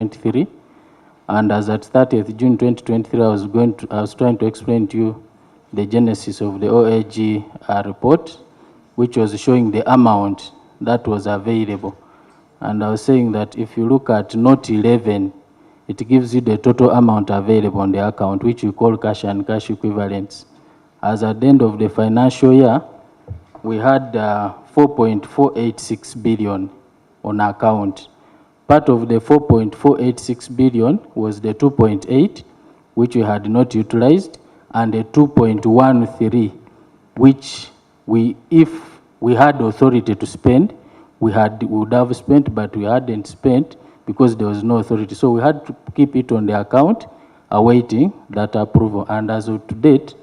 2023. And as at 30th June 2023, I was trying to explain to you the genesis of the OAG report, which was showing the amount that was available. And I was saying that if you look at note 11, it gives you the total amount available on the account, which we call cash and cash equivalents. As at the end of the financial year, we had 4.486 billion on account. Part of the 4.486 billion was the 2.8, which we had not utilized, and the 2.13, which if we had authority to spend, we would have spent, but we hadn't spent because there was no authority. So we had to keep it on the account, awaiting that approval. And as of to date,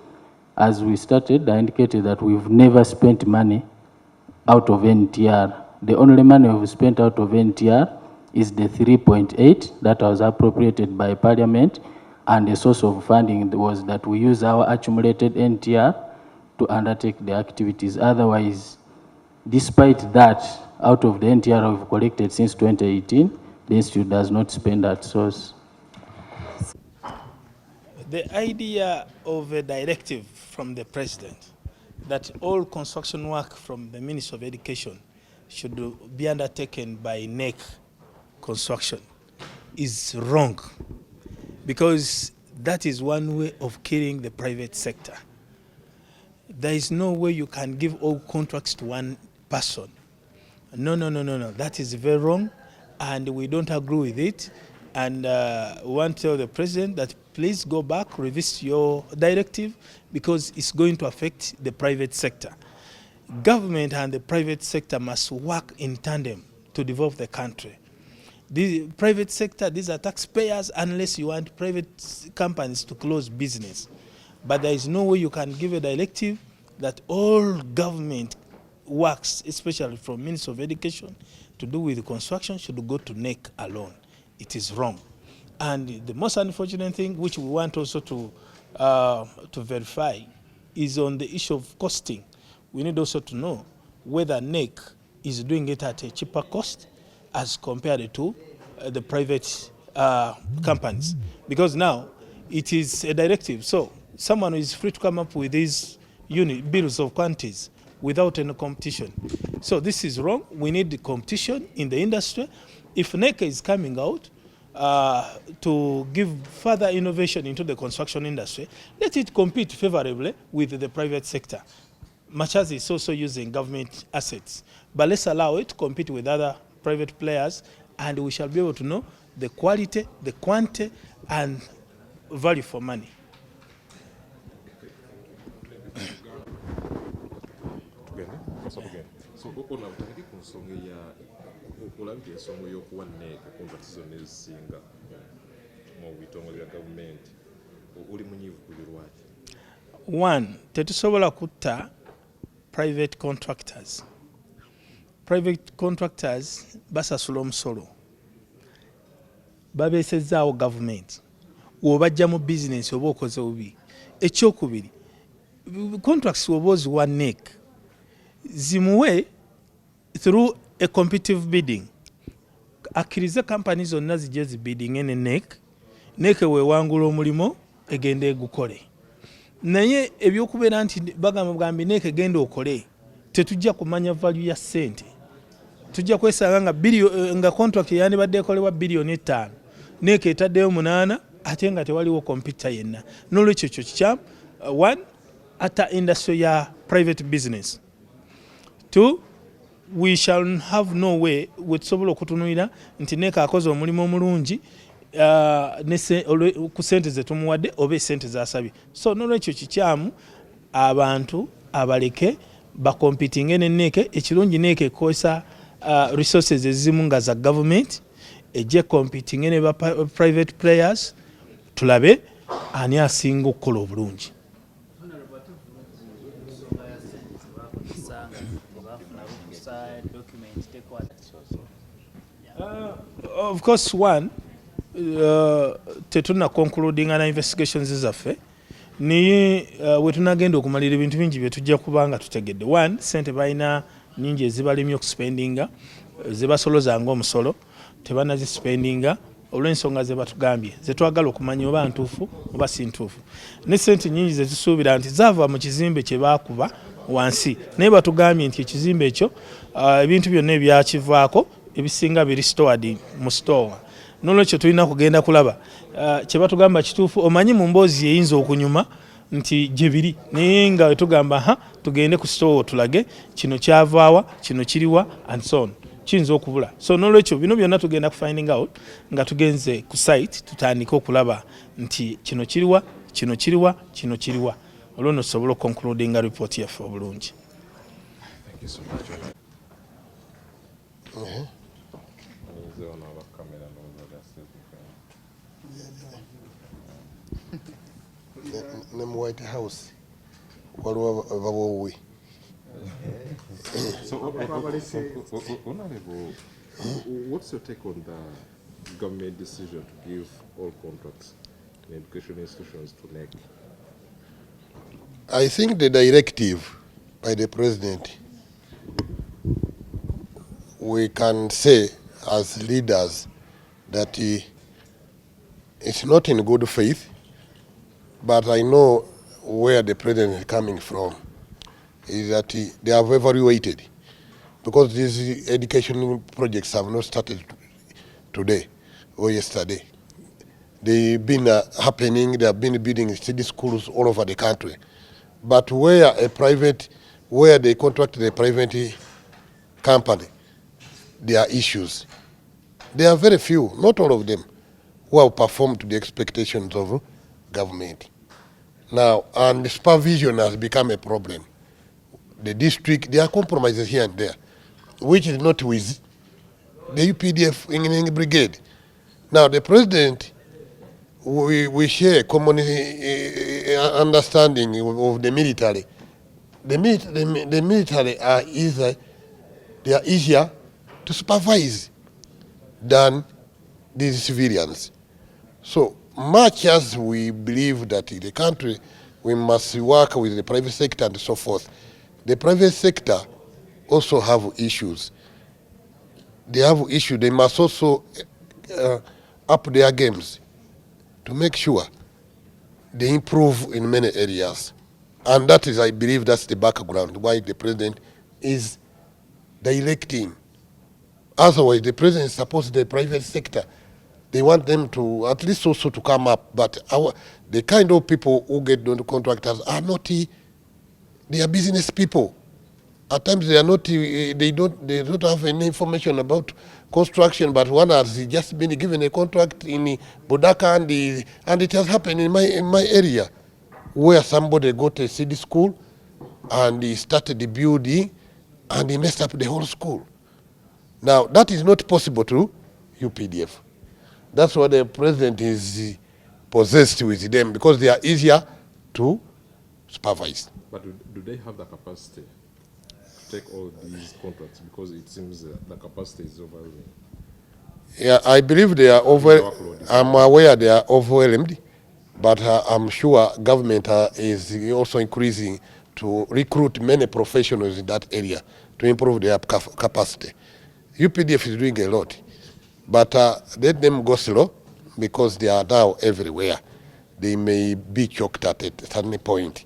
as we started, I indicated that we've never spent money out of NTR. The only money we've spent out of NTR is the 3.8 that was appropriated by Parliament, and the source of funding was that we use our accumulated NTR to undertake the activities. Otherwise, despite that, out of the NTR we've collected since 2018, the institute does not spend at source. The idea of a directive from the President that all construction work from the Ministry of Education should be undertaken by NEC construction is wrong, because that is one way of killing the private sector. There is no way you can give all contracts to one person. No. That is very wrong, and we don't agree with it. And we want to tell the President that please go back, revisit your directive, because it's going to affect the private sector. Government and the private sector must work in tandem to develop the country. The private sector, these are taxpayers, unless you want private companies to close business. But there is no way you can give a directive that all government works, especially from Ministry of Education, to do with construction should go to NEC alone. It is wrong. And the most unfortunate thing, which we want also to verify, is on the issue of costing. We need also to know whether NEC is doing it at a cheaper cost as compared to the private companies. Because now it is a directive. So someone is free to come up with these bills of quantities without any competition. So this is wrong. We need the competition in the industry. If NEC is coming out to give further innovation into the construction industry, let it compete favorably with the private sector, much as it's also using government assets. But let's allow it to compete with other private players, and we shall be able to know the quality, the quantity, and value for money. So ona utaki kunsonga ya okulambye ensonga y'okuwa NEC competition ezisinga mu bitongo bya gavumenti uli munyivu kulirwaki? One, tetusobola kutta private contractors. Private contractors basasula omusolo, babeesezaawo gavumenti, w'obajja mu business oba okoze bubi. Ekyokubiri, contracts oba oziwa NEC zimuwe through a competitive bidding. Akkirize companies zonna zijje zibidding ene NEC weewangula omulimo egenda egukole. Naye ebyokubeera nti bagamba NEC egenda okole, tetujja kumanya value ya ssente. Tujja kwesanga nga contract yandibadde ekolebwa billion 5, NEC etaddeyo 8, ate nga tewaliwo competitor yenna. N'olwekyo ekyo kikyamu. One, ata industry ya private business. Two, we shall have no way wetusobola okutunuulira nti NEC akoze omulimu omulungi ku ssente ze tumuwadde oba essente z'asabye. So n'olwekyo kikyamu abantu abaleke bakompitinge ne NEC. Ekirungi NEC ekosa resources ezimu nga za government, ejje competinge ne private players, tulabe ani asinga okukola obulungi. Of course, one, tetuna concluding na investigations zaffe niye wetunagenda okumalira ebintu bingi bye tujja kubanga tutegedde. One, sente balina nyingi ezibalimye okuspendinga, zibasolozanga omusolo, tebanazispendinga, olw'ensonga ze batugambye ze twagala okumanya oba ntuufu oba si ntuufu. Ne ssente nnyingi ze tusuubira nti zaava mu kizimbe kye baakuba wansi naye batugambye nti ekizimbe ekyo ebintu byonna ebyakivaako ebisinga biri stored mu store. N'olwekyo tulina kugenda kulaba kye batugamba kituufu. Omanyi mu mboozi eyinza okunyuma nti gye biri naye nga wetugamba tugende ku store tulage kino kyavaawa kino kiriwa and so on, kiyinza okubula. So n'olwekyo bino byonna tugenda ku finding out nga tugenze ku site tutandike okulaba nti kino kiriwa kino kiriwa kino kiriwa, olwo nno tusobole okuconcludinga report yaffe obulungi. Ne mu White House waliwo bawowe. So, Honorable, what's your take on the government decision to give all contracts in education institutions to NEC? I think the directive by the president, we can say as leaders that it's not in good faith, but I know where the president is coming from, is that they have evaluated, because these education projects have not started today or yesterday. They've been happening, they have been building city schools all over the country. But where they contract a private company, there are issues. There are very few, not all of them, who have performed to the expectations of government. Now, and supervision has become a problem. The district, there are compromises here and there, which is not with the UPDF in brigade. Now, the president, we share common understanding of the military. The military are easier to supervise than these civilians. So much as we believe that in the country we must work with the private sector and so forth, the private sector also have issues. They have issues. They must also up their games to make sure they improve in many areas. And that is, I believe, that's the background why the president is directing. Otherwise, the president supports the private sector. They want them to at least also to come up. But the kind of people who get the contractors are not, they are business people. At times they are not, they don't have any information about construction, but one has just been given a contract in Budaka, and it has happened in my area, where somebody got a city school and he started the building and he messed up the whole school. Now that is not possible to UPDF. That's why the president is possessed with them, because they are easier to supervise. But do they have the capacity to take all these contracts? Because it seems the capacity is overwhelming. Yeah, I believe they are I'm aware they are overwhelmed, but I'm sure government is also increasing to recruit many professionals in that area to improve their capacity. UPDF is doing a lot, but let them go slow, because they are now everywhere. They may be choked at a certain point.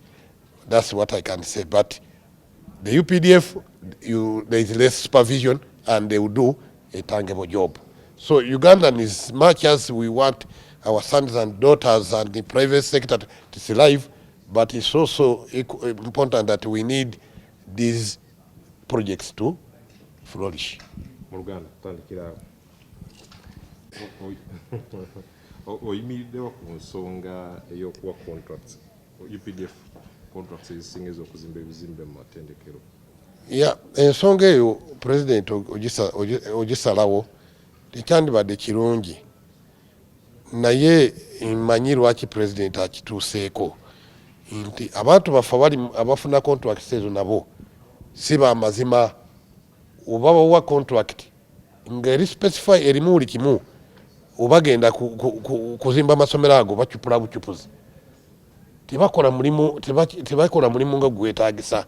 That's what I can say. But the UPDF, there is less supervision, and they will do a tangible job. So Ugandan, as much as we want our sons and daughters and the private sector to survive, but it's also important that we need these projects to flourish. Uganda, tandikira oyimiriddewo ku nsonga ey'okuwa contracts, UPDF contracts ezisinga ez'okuzimba ebizimbe mu matendekero. Yeah, ensonga eyo president ogisalawo tekyandibadde kirungi, naye mmanyi lwaki president akituuseeko nti abantu baffe abafuna contracts ezo nabo si bamazima. Oba bawa contract ng'eri specify erimu buli kimu, obagenda kuzimba amasomero ago bacupula bucupuzi, tebakola mulimu nga gwetaagisa.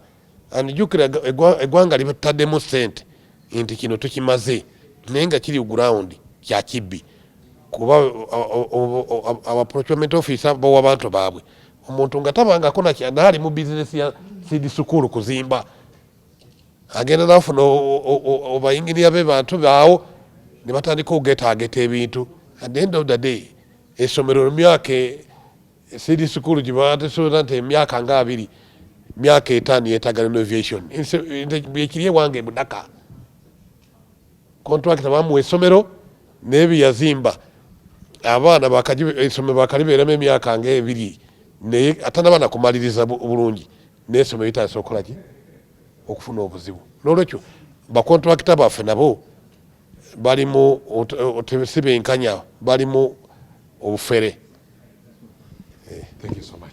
Anjukira eggwanga libataddemu ssente nti kino tukimaze, naye nga kiri ground kya kibbi. kuba aba procurement officer bawa abantu baabwe omuntu nga tabangako naali mu bizinesi ya seed school kuzimba agenda nafuna obayinginiya be bantu baawo ne batandika okugetageta ebintu at the end of the day essomero myaka seed school gibatesobola nti emyaka nga 2 myaka 5 yetaga renovation ekiri ewange Budaka contract bamuwa essomero n'ebyazimba abaana essomero bakalibeeramu emyaka nga 2 naye atanaba nakumaliriza bulungi n'essomero litandise okukolaki okufuna obuzibu n'olwekyo bakontrakita baffe nabo balimu sibenkanya balimu obufere. Thank you so much.